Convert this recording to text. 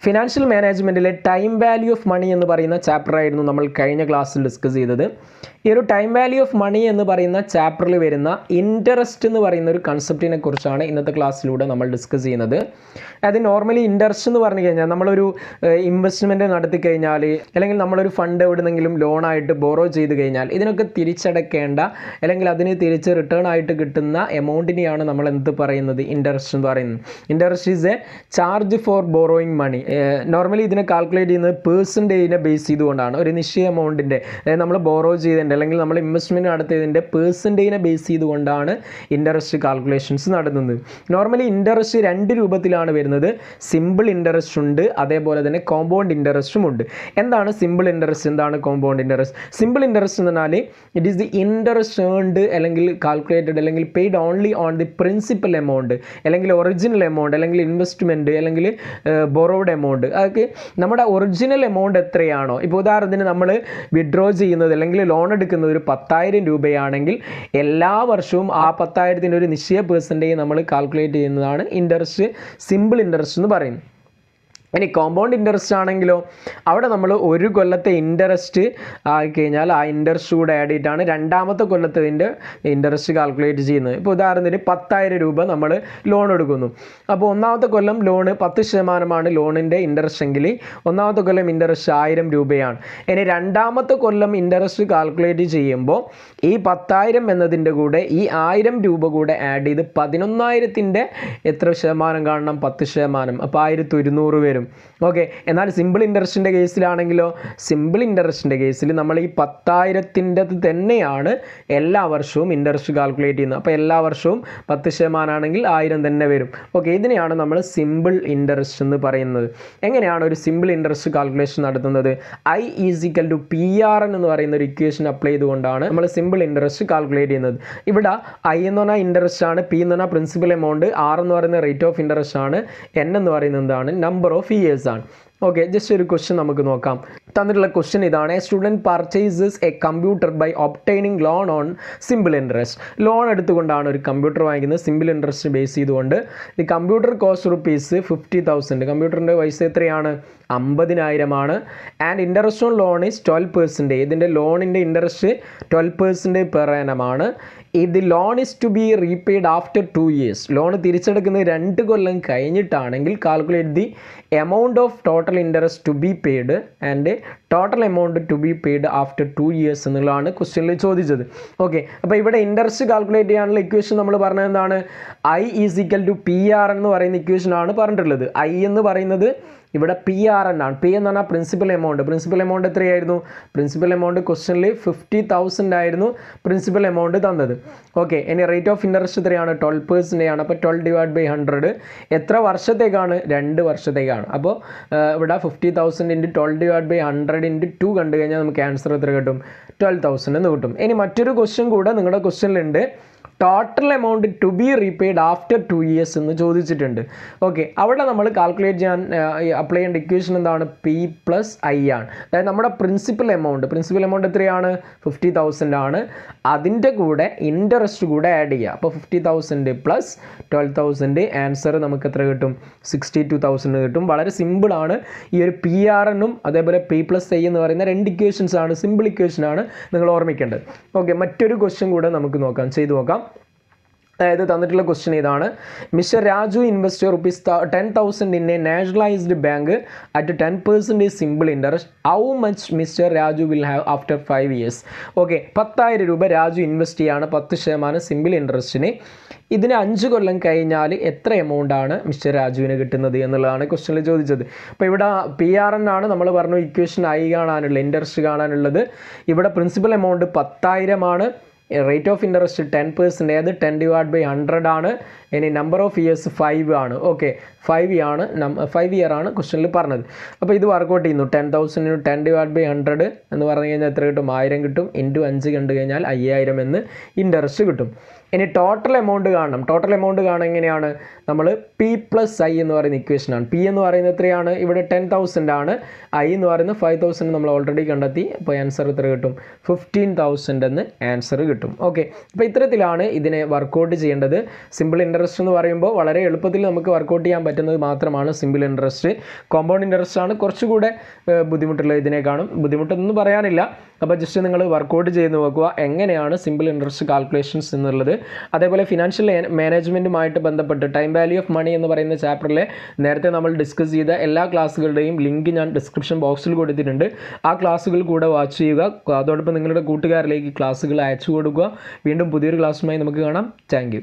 Financial മാനേജ്മെൻറ്റിലെ time value of money എന്ന് പറയുന്ന ചാപ്റ്റർ ആയിരുന്നു നമ്മൾ കഴിഞ്ഞ ക്ലാസ്സിൽ ഡിസ്കസ് ചെയ്തത്. ഈ ഒരു ടൈം വാല്യൂ ഓഫ് മണി എന്ന് പറയുന്ന ചാപ്റ്ററിൽ വരുന്ന ഇൻട്രസ്റ്റ് എന്ന് പറയുന്ന ഒരു കൺസെപ്റ്റിനെ കുറിച്ചാണ് ഇന്നത്തെ ക്ലാസ്സിലൂടെ നമ്മൾ ഡിസ്കസ് ചെയ്യുന്നത്. അത് നോർമലി ഇൻട്രസ്റ്റ് എന്ന് പറഞ്ഞു കഴിഞ്ഞാൽ നമ്മളൊരു ഇൻവെസ്റ്റ്മെൻറ്റ് നടത്തി കഴിഞ്ഞാൽ അല്ലെങ്കിൽ നമ്മളൊരു ഫണ്ട് എവിടെന്നെങ്കിലും ലോണായിട്ട് ബോറോ ചെയ്ത് കഴിഞ്ഞാൽ ഇതിനൊക്കെ തിരിച്ചടയ്ക്കേണ്ട അല്ലെങ്കിൽ അതിന് തിരിച്ച് റിട്ടേൺ ആയിട്ട് കിട്ടുന്ന എമൗണ്ടിനെയാണ് നമ്മൾ എന്ത് പറയുന്നത്, ഇൻട്രസ്റ്റ് എന്ന് പറയുന്നത്. Interest is a charge for borrowing money. Normally ഇതിനെ കാൽക്കുലേറ്റ് ചെയ്യുന്നത് പേഴ്സൻറ്റേജിനെ ബേസ് ചെയ്തുകൊണ്ടാണ്. ഒരു നിശ്ചയ എമൗണ്ടിൻ്റെ നമ്മൾ ബോറോ ചെയ്തതിൻ്റെ അല്ലെങ്കിൽ നമ്മൾ ഇൻവെസ്റ്റ്മെൻറ്റ് നടത്തിയതിൻ്റെ പേഴ്സൻറ്റേജിനെ ബേസ് ചെയ്തുകൊണ്ടാണ് ഇൻട്രസ്റ്റ് കാൽക്കുലേഷൻസ് നടത്തുന്നത്. നോർമലി ഇൻട്രസ്റ്റ് രണ്ട് രൂപത്തിലാണ് വരുന്നത്. സിമ്പിൾ ഇൻട്രസ്റ്റ് ഉണ്ട്, അതേപോലെ തന്നെ കോമ്പൗണ്ട് ഇൻട്രസ്റ്റും ഉണ്ട്. എന്താണ് സിമ്പിൾ ഇൻട്രസ്റ്റ്, എന്താണ് കോമ്പൗണ്ട് ഇൻട്രസ്റ്റ്? സിമ്പിൾ ഇൻട്രസ്റ്റ് എന്ന് പറഞ്ഞാൽ it is the interest earned അല്ലെങ്കിൽ കാൽക്കുലേറ്റഡ് അല്ലെങ്കിൽ paid only on the principal amount അല്ലെങ്കിൽ ഒറിജിനൽ എമൗണ്ട് അല്ലെങ്കിൽ ഇൻവെസ്റ്റ്മെൻറ്റ് അല്ലെങ്കിൽ ബോറോഡ് എമൗണ്ട്. അതൊക്കെ നമ്മുടെ ഒറിജിനൽ എമൗണ്ട് എത്രയാണോ, ഇപ്പോൾ ഉദാഹരണത്തിന് നമ്മൾ വിഡ്രോ ചെയ്യുന്നത് അല്ലെങ്കിൽ ലോൺ എടുക്കുന്നത് ഒരു 10,000 രൂപയാണെങ്കിൽ എല്ലാ വർഷവും ആ 10,000 ഒരു നിശ്ചയ പെർസെൻറ്റേജ് നമ്മൾ കാൽക്കുലേറ്റ് ചെയ്യുന്നതാണ് ഇൻട്രസ്റ്റ്, സിമ്പിൾ ഇൻട്രസ്റ്റ് എന്ന് പറയുന്നത്. ഇനി കോമ്പൗണ്ട് ഇൻട്രസ്റ്റ് ആണെങ്കിലോ അവിടെ നമ്മൾ ഒരു കൊല്ലത്തെ ഇൻട്രസ്റ്റ് ആയിക്കഴിഞ്ഞാൽ ആ ഇൻട്രസ്റ്റ് കൂടെ ആഡ് ചെയ്തിട്ടാണ് രണ്ടാമത്തെ കൊല്ലത്തിൻ്റെ ഇൻട്രസ്റ്റ് കാൽക്കുലേറ്റ് ചെയ്യുന്നത്. ഇപ്പോൾ ഉദാഹരണത്തിന് 10,000 രൂപ നമ്മൾ ലോൺ എടുക്കുന്നു. അപ്പോൾ ഒന്നാമത്തെ കൊല്ലം ലോണ് 10% ലോണിൻ്റെ ഇൻട്രസ്റ്റ് എങ്കിൽ ഒന്നാമത്തെ കൊല്ലം ഇൻട്രസ്റ്റ് 1000 രൂപയാണ്. ഇനി രണ്ടാമത്തെ കൊല്ലം ഇൻട്രസ്റ്റ് കാൽക്കുലേറ്റ് ചെയ്യുമ്പോൾ ഈ 10,000 എന്നതിൻ്റെ കൂടെ ഈ 1000 രൂപ കൂടെ ആഡ് ചെയ്ത് 11,000-ൻ്റെ എത്ര ശതമാനം കാണണം? 10%. അപ്പോൾ 1,100 വരും. ഓക്കെ. എന്നാൽ സിമ്പിൾ ഇൻട്രസ്റ്റിൻ്റെ കേസിലാണെങ്കിലോ സിമ്പിൾ ഇൻട്രസ്റ്റിൻ്റെ കേസിൽ നമ്മൾ ഈ 10,000-ൻ്റെ തന്നെയാണ് എല്ലാ വർഷവും ഇൻട്രസ്റ്റ് കാൽക്കുലേറ്റ് ചെയ്യുന്നത്. അപ്പോൾ എല്ലാ വർഷവും 10% ആണെങ്കിൽ 1000 തന്നെ വരും. ഓക്കെ. ഇതിനെയാണ് നമ്മൾ സിമ്പിൾ ഇൻട്രസ്റ്റ് എന്ന് പറയുന്നത്. എങ്ങനെയാണ് ഒരു സിമ്പിൾ ഇൻട്രസ്റ്റ് കാൽക്കുലേഷൻ നടത്തുന്നത്? I = PRN എന്ന് പറയുന്ന ഒരു ഇക്വേഷൻ അപ്ലൈ ചെയ്തുകൊണ്ടാണ് നമ്മൾ സിമ്പിൾ ഇൻട്രസ്റ്റ് കാൽക്കുലേറ്റ് ചെയ്യുന്നത്. ഇവിടെ I എന്ന് പറഞ്ഞാൽ ഇൻട്രസ്റ്റ് ആണ്, P എന്ന് പറഞ്ഞാൽ പ്രിൻസിപ്പൽ എമൗണ്ട്, R എന്ന് പറയുന്ന റേറ്റ് ഓഫ് ഇൻട്രസ്റ്റ് ആണ്, N എന്ന് പറയുന്നത് എന്താണ്? നമ്പർ ഓഫ് ഇയേഴ്സ് ആണ്. ഓക്കെ. ജസ്റ്റ് ഒരു ക്വസ്റ്റ്യൻ നമുക്ക് നോക്കാം. തന്നിട്ടുള്ള ക്വസ്റ്റ്യൻ ഇതാണ്: a student purchases a computer by obtaining loan on simple interest. Loan എടുത്തുകൊണ്ടാണ് ഒരു കമ്പ്യൂട്ടർ വാങ്ങിക്കുന്നത് സിമ്പിൾ ഇൻട്രസ്റ്റ് ബേസ് ചെയ്തുകൊണ്ട്. The computer cost ₹50,000. കമ്പ്യൂട്ടറിൻ്റെ പൈസ എത്രയാണ്? 50,000 ആണ്. And interest on loan is 12%. ഇതിൻ്റെ ലോണിൻ്റെ ഇൻട്രസ്റ്റ് 12% പെർ ആനം ആണ്. ഇത് loan is to be repaid after 2 years. Loan തിരിച്ചെടുക്കുന്നത് 2 കൊല്ലം കഴിഞ്ഞിട്ടാണെങ്കിൽ calculate the amount of total interest to be paid and total amount to be paid after 2 years എന്നുള്ളതാണ് ക്വസ്റ്റ്യനിൽ ചോദിച്ചത്. ഓക്കെ. അപ്പോൾ ഇവിടെ ഇൻട്രസ്റ്റ് കാൽക്കുലേറ്റ് ചെയ്യാനുള്ള ഇക്വേഷൻ നമ്മൾ പറഞ്ഞത് എന്താണ്? I = PRN എന്ന് പറയുന്ന ഇക്വേഷനാണ് പറഞ്ഞിട്ടുള്ളത്. I എന്ന് പറയുന്നത് ഇവിടെ PRN ആണ്. P എന്ന് പറഞ്ഞാൽ പ്രിൻസിപ്പൽ എമൗണ്ട്. പ്രിൻസിപ്പൽ എമൗണ്ട് എത്രയായിരുന്നു? പ്രിൻസിപ്പൽ എമൗണ്ട് ക്വസ്റ്റ്യനിൽ 50,000 ആയിരുന്നു പ്രിൻസിപ്പൽ എമൗണ്ട് തന്നത്. ഓക്കെ. ഇനി റേറ്റ് ഓഫ് ഇൻട്രസ്റ്റ് എത്രയാണ്? 12% ആണ്. അപ്പോൾ 12/100 എത്ര വർഷത്തേക്കാണ്? 2 വർഷത്തേക്കാണ്. അപ്പോൾ ഇവിടെ 50,000 × 12/100 × 2 കണ്ടു കഴിഞ്ഞാൽ നമുക്ക് ആൻസർ എത്ര കിട്ടും? 12,000 എന്ന് കിട്ടും. ഇനി മറ്റൊരു ക്വസ്റ്റ്യൻ കൂടെ നിങ്ങളുടെ ക്വസ്റ്റ്യനിലുണ്ട്. Total amount to be repaid after 2 years എന്ന് ചോദിച്ചിട്ടുണ്ട്. ഓക്കെ. അവിടെ നമ്മൾ കാൽക്കുലേറ്റ് ചെയ്യാൻ അപ്ലൈ ചെയ്യേണ്ട ഇക്വേഷൻ എന്താണ്? P + I ആണ്. അതായത് നമ്മുടെ പ്രിൻസിപ്പൽ എമൗണ്ട് എത്രയാണ്? 50,000 ആണ്. അതിൻ്റെ കൂടെ ഇൻട്രസ്റ്റ് കൂടെ ആഡ് ചെയ്യുക. അപ്പോൾ 50,000 + 12,000 ആൻസർ നമുക്ക് എത്ര കിട്ടും? 62,000 കിട്ടും. വളരെ സിമ്പിളാണ്. ഈ ഒരു PRN-ഉം അതേപോലെ P + I എന്ന് പറയുന്ന 2 ഇക്വേഷൻസ് ആണ്, സിമ്പിൾ ഇക്വേഷൻ ആണ് നിങ്ങൾ ഓർമ്മിക്കേണ്ടത്. ഓക്കെ. മറ്റൊരു ക്വസ്റ്റ്യൻ കൂടെ നമുക്ക് നോക്കാം, ചെയ്തു നോക്കാം. അതായത് തന്നിട്ടുള്ള ക്വസ്റ്റ്യൻ ഇതാണ്: mister Raju invest ₹10,000 in A nationalised bank at 10% simple interest. How much mister Raju will have after 5 years? Okay. 10,000 രൂപ രാജു ഇൻവെസ്റ്റ് ചെയ്യാണ് 10% സിമ്പിൾ ഇൻട്രസ്റ്റിന്. ഇതിന് 5 കൊല്ലം കഴിഞ്ഞാൽ എത്ര എമൗണ്ട് ആണ് മിസ്റ്റർ രാജുവിന് കിട്ടുന്നത് എന്നുള്ളതാണ് ക്വസ്റ്റ്യനിൽ ചോദിച്ചത്. അപ്പോൾ ഇവിടെ PRN ആണ് നമ്മൾ പറഞ്ഞു ഇക്വേഷൻ I കാണാനുള്ള, ഇൻട്രസ്റ്റ് കാണാനുള്ളത്. ഇവിടെ പ്രിൻസിപ്പൽ എമൗണ്ട് 10,000 ആണ്. റേറ്റ് ഓഫ് ഇൻട്രസ്റ്റ് 10%, ഏത് 10/100 ആണ്. ഇനി നമ്പർ ഓഫ് ഇയേഴ്സ് 5 ആണ്. ഓക്കെ. 5 year ആണ് ക്വസ്റ്റ്യനിൽ പറഞ്ഞത്. അപ്പോൾ ഇത് വർക്കൗട്ട് ചെയ്യുന്നു. 10,000 × 10/100 എന്ന് പറഞ്ഞു കഴിഞ്ഞാൽ എത്ര കിട്ടും? 1000 കിട്ടും. × 5 കണ്ടു കഴിഞ്ഞാൽ 5000 എന്ന് ഇൻട്രസ്റ്റ് കിട്ടും. ഇനി ടോട്ടൽ എമൗണ്ട് കാണണം. ടോട്ടൽ എമൗണ്ട് കാണാൻ എങ്ങനെയാണ്? നമ്മൾ P + I എന്ന് പറയുന്ന ഇക്വേഷനാണ്. P എന്ന് പറയുന്നത് എത്രയാണ്? ഇവിടെ 10,000 ആണ്. I എന്ന് പറയുന്നത് 5,000 നമ്മൾ ഓൾറെഡി കണ്ടെത്തി. അപ്പോൾ ആൻസർ എത്ര കിട്ടും? 15,000 എന്ന് ആൻസർ കിട്ടും. ഓക്കെ. അപ്പോൾ ഇത്തരത്തിലാണ് ഇതിനെ വർക്കൗട്ട് ചെയ്യേണ്ടത്. സിമ്പിൾ ഇൻട്രസ്റ്റ് എന്ന് പറയുമ്പോൾ വളരെ എളുപ്പത്തിൽ നമുക്ക് വർക്കൗട്ട് ചെയ്യാൻ പറ്റുന്നത് മാത്രമാണ് സിമ്പിൾ ഇൻട്രസ്റ്റ്. കോമ്പൗണ്ട് ഇൻട്രസ്റ്റ് ആണ് കുറച്ചുകൂടെ ബുദ്ധിമുട്ടുള്ളത്, ഇതിനേക്കാളും ബുദ്ധിമുട്ടൊന്നും പറയാനില്ല. അപ്പോൾ ജസ്റ്റ് നിങ്ങൾ വർക്കൗട്ട് ചെയ്ത് നോക്കുക എങ്ങനെയാണ് സിമ്പിൾ ഇൻട്രസ്റ്റ് കാൽക്കുലേഷൻസ് എന്നുള്ളത്. അതേപോലെ ഫിനാൻഷ്യൽ മാനേജ്മെൻറ്റുമായിട്ട് ബന്ധപ്പെട്ട് ടൈം വാല്യൂ ഓഫ് മണി എന്ന് പറയുന്ന ചാപ്റ്ററിലെ നേരത്തെ നമ്മൾ ഡിസ്കസ് ചെയ്ത എല്ലാ ക്ലാസ്സുകളുടെയും ലിങ്ക് ഞാൻ ഡിസ്ക്രിപ്ഷൻ ബോക്സിൽ കൊടുത്തിട്ടുണ്ട്. ആ ക്ലാസ്സുകൾ കൂടെ വാച്ച് ചെയ്യുക. അതോടൊപ്പം നിങ്ങളുടെ കൂട്ടുകാരിലേക്ക് ക്ലാസ്സുകൾ അയച്ചു കൊടുക്കുക. വീണ്ടും പുതിയൊരു ക്ലാസ്സുമായി നമുക്ക് കാണാം. Thank you.